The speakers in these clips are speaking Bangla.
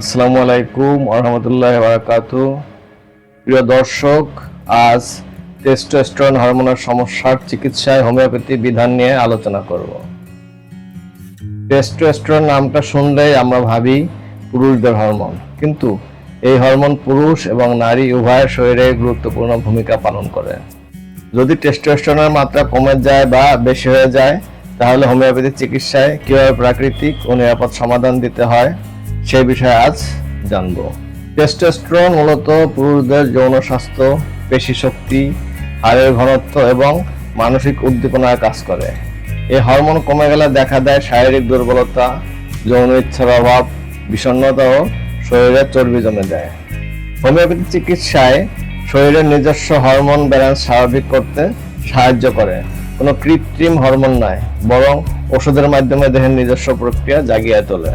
আসসালামু আলাইকুম ওয়া রাহমাতুল্লাহি ওয়া বারাকাতুহু। প্রিয় দর্শক, আজ টেস্টোস্টেরন হরমোনের সমস্যার চিকিৎসায় হোমিওপ্যাথি বিধান নিয়ে আলোচনা করব। টেস্টোস্টেরন নামটা শুনলেই আমরা ভাবি পুরুষদের হরমোন, কিন্তু এই হরমোন পুরুষ এবং নারী উভয়ের শরীরে গুরুত্বপূর্ণ ভূমিকা পালন করে। যদি টেস্টোস্টেরনের মাত্রা কমে যায় বা বেশি হয়ে যায়, তাহলে হোমিওপ্যাথি চিকিৎসায় কিভাবে প্রাকৃতিক ও নিরাপদ সমাধান দিতে হয় সেই বিষয়ে আজ জানব। টেস্টোস্টেরন মূলত পুরুষদের যৌন স্বাস্থ্য, পেশি শক্তি, হাড়ের ঘনত্ব এবং মানসিক উদ্দীপনায় কাজ করে। এই হরমোন কমে গেলে দেখা দেয় শারীরিক দুর্বলতা, যৌন ইচ্ছার অভাব, বিষণ্ণতা ও শরীরে চর্বি জমে দেয়। হোমিওপ্যাথি চিকিৎসায় শরীরের নিজস্ব হরমোন ব্যালেন্স স্বাভাবিক করতে সাহায্য করে। কোনো কৃত্রিম হরমোন নয়, বরং ওষুধের মাধ্যমে দেহের নিজস্ব প্রক্রিয়া জাগিয়ে তোলে।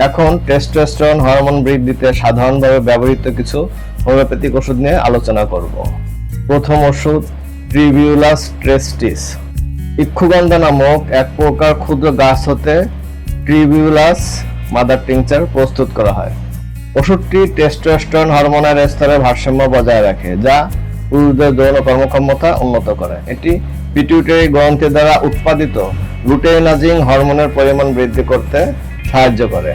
এখন টেস্টোস্টেরন হরমোন বৃদ্ধিতে সাধারণভাবে ব্যবহৃত কিছু হোমিওপ্যাথিক ওষুধ নিয়ে আলোচনা করব। প্রথম ওষুধ ট্রিবিউলাস ট্রেস্টিস। ইক্ষুগন্ধা নামক এক প্রকার ক্ষুদ্র গাছ হতে ট্রিবিউলাস মাদার টিংচার প্রস্তুত করা হয়। ওষুধটি টেস্টোস্টেরন হরমোনের স্তরে ভারসাম্য বজায় রাখে, যা পুরুষদের যৌন কর্মক্ষমতা উন্নত করে। এটি পিটিউটারি গ্রন্থি দ্বারা উৎপাদিত লুটেইনাজিং হরমোনের পরিমাণ বৃদ্ধি করতে সাহায্য করে।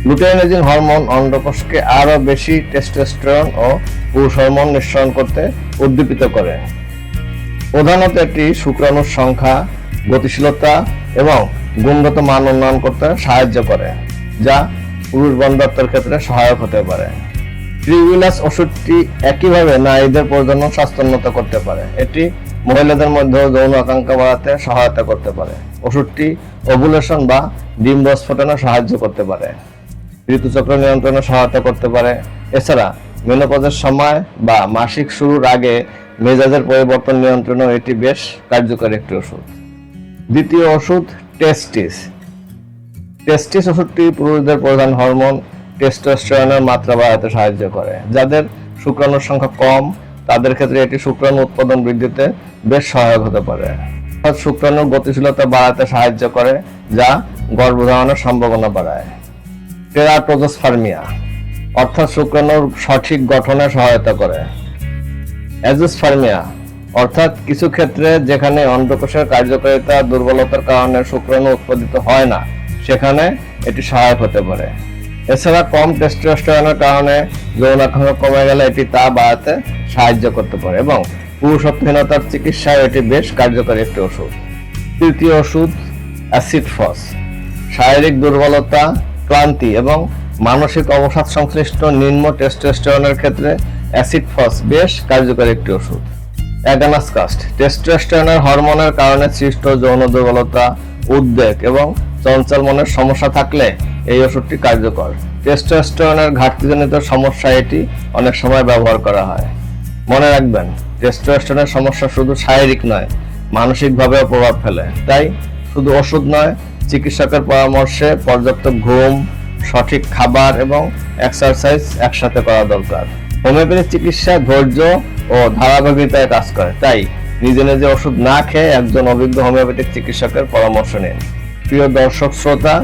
লুটেইনাজিং হরমোন অন্ডকোষকে আরও বেশি টেস্টোস্টেরন ও পুরুষ হরমোন নিঃসরণ করতে উদ্দীপিত করে। প্রধানত এটি শুক্রাণুর সংখ্যা, গতিশীলতা এবং গুণগত মান উন্নয়ন করতে সাহায্য করে, যা পুরুষ বন্ধ্যাত্বের ক্ষেত্রে সহায়ক হতে পারে। ট্রিবিউলাস ওষুধটি একইভাবে নারীদের প্রজনন স্বাস্থ্যোন্নত করতে পারে। এটি মহিলাদের মধ্যেও যৌন আকাঙ্ক্ষা বাড়াতে সহায়তা করতে পারে। ওষুধটি ওভুলেশন বা ডিম্বস্ফোটনে সাহায্য করতে পারে, ঋতুচক্র নিয়ন্ত্রণে সহায়তা করতে পারে। এছাড়া মেনোপজের সময় বা মাসিক শুরুর আগে মেজাজের পরিবর্তন নিয়ন্ত্রণেও এটি বেশ কার্যকরী একটি ওষুধ। দ্বিতীয় ওষুধ টেস্টিস। টেস্টিস ওষুধটি পুরুষদের প্রধান হরমোন টেস্টোস্টেরনের মাত্রা বাড়াতে সাহায্য করে। যাদের শুক্রাণুর সংখ্যা কম, তাদের ক্ষেত্রে এটি শুক্রাণু উৎপাদন বৃদ্ধিতে বেশ সহায়ক হতে পারে। অর্থাৎ শুক্রাণুর গতিশীলতা বাড়াতে সাহায্য করে, যা গর্ভধারণের সম্ভাবনা বাড়ায়। টেরাটোজোসপার্মিয়া অর্থাৎ শুক্রাণুর সঠিক গঠনে সহায়তা করে। অ্যাজোস্পার্মিয়া অর্থাৎ কিছু ক্ষেত্রে যেখানে অন্ডকোষের কার্যকারিতা দুর্বলতার কারণে শুক্রাণু উৎপাদিত হয় না, সেখানে এটি সহায়ক হতে পারে। এছাড়া কম টেস্টোস্টেরনের কারণে যৌন আকাঙ্ক্ষা কমে গেলে এটি তা বাড়াতে সাহায্য করতে পারে এবং পুরুষত্বহীনতার চিকিৎসায় এটি বেশ কার্যকরী একটি ওষুধ। তৃতীয় ওষুধ অ্যাসিড ফস। শারীরিক দুর্বলতা, ক্লান্তি এবং মানসিক অবসাদ সংশ্লিষ্ট নিম্ন টেস্টোস্টেরনের ক্ষেত্রে অ্যাসিড ফস বেশ কার্যকরী একটি ওষুধ। অ্যাগানাসকাস্ট। টেস্টোস্টেরনের হরমোনের কারণে সৃষ্ট যৌন দুর্বলতা, উদ্বেগ এবং চঞ্চল মনের সমস্যা থাকলে এই ওষুধটি কার্যকর। টেস্টোস্টেরনের ঘাটতিজনিত সমস্যায় এটি অনেক সময় ব্যবহার করা হয়। মনে রাখবেন, টেস্টোস্টেরনের সমস্যা শুধু শারীরিক নয়, মানসিকভাবেও প্রভাব ফেলে। তাই শুধু ওষুধ নয়, চিকিৎসকের পরামর্শে পর্যাপ্ত ঘুম, সঠিক খাবার এবং এক্সারসাইজ একসাথে করা দরকার। হোমিওপ্যাথি চিকিৎসা ধৈর্য ও ধারাবাহিকতায় কাজ করে। তাই নিজে নিজে ওষুধ না খেয়ে একজন অভিজ্ঞ হোমিওপ্যাথিক চিকিৎসকের পরামর্শ নিন। প্রিয় দর্শক শ্রোতা,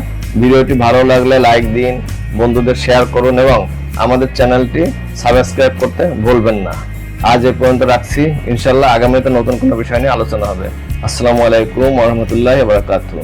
ভিডিওটি ভালো লাগলে লাইক দিন, বন্ধুদের শেয়ার করুন এবং আমাদের চ্যানেলটি সাবস্ক্রাইব করতে ভুলবেন না। আজ এ পর্যন্ত রাখছি। ইনশাল্লাহ আগামীতে নতুন কোনো বিষয় নিয়ে আলোচনা হবে। আসসালামু আলাইকুম ওয়া রাহমাতুল্লাহি ওয়া বারাকাতুহু।